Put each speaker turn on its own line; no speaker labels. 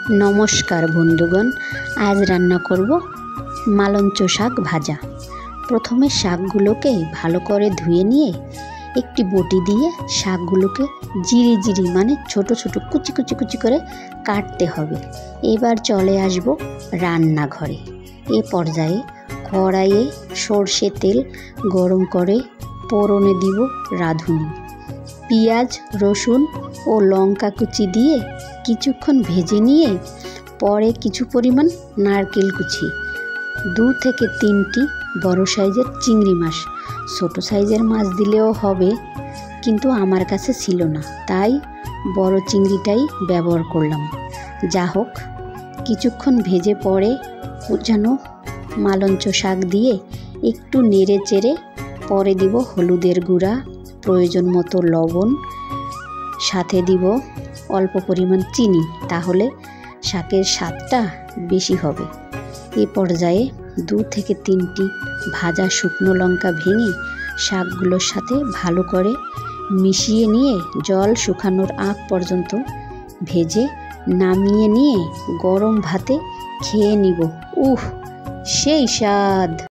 नमस्कार बंधुगण, आज रान्ना करब मालঞ্চ শাক भाजा। प्रथमे শাকগুলোকে ভালো করে ধুয়ে নিয়ে একটি বটি দিয়ে শাকগুলোকে জিরি জিরি মানে ছোট ছোট কুচি কুচি কুচি করে কাটতে হবে। এবার চলে আসব রান্নাঘরে। এই পর্যায়ে কড়াইয়ে সরষে তেল গরম করে ফোড়নে দিব রাঁধুনি, পেঁয়াজ রসুন ও লঙ্কা কুচি দিয়ে কিছুক্ষণ ভেজে নিয়ে পরে কিছু পরিমাণ নারকেল কুচি, 2 থেকে 3টি বড় সাইজের চিংড়ি মাছ, ছোট সাইজের মাছ দিলেও হবে কিন্তু আমার কাছে ছিল না, তাই বড় চিংড়িটাই ব্যবহার করলাম। যা হোক, কিছুক্ষণ ভেজে পরে কুচানো মালঞ্চ শাক দিয়ে একটু নেড়ে চেড়ে পরে দিব হলুদের গুঁড়া, প্রয়োজন মতো লবণ, সাথে দিব অল্প পরিমাণ চিনি, তাহলে শাকের স্বাদটা বেশি হবে। এই পর্যায়ে 2 থেকে 3টি ভাজা শুকনো লঙ্কা ভেঙে শাকগুলোর সাথে ভালো করে মিশিয়ে নিয়ে জল শুকানোর আগ পর্যন্ত ভেজে নামিয়ে নিয়ে গরম ভাতে খেয়ে নিব। সেই স্বাদ!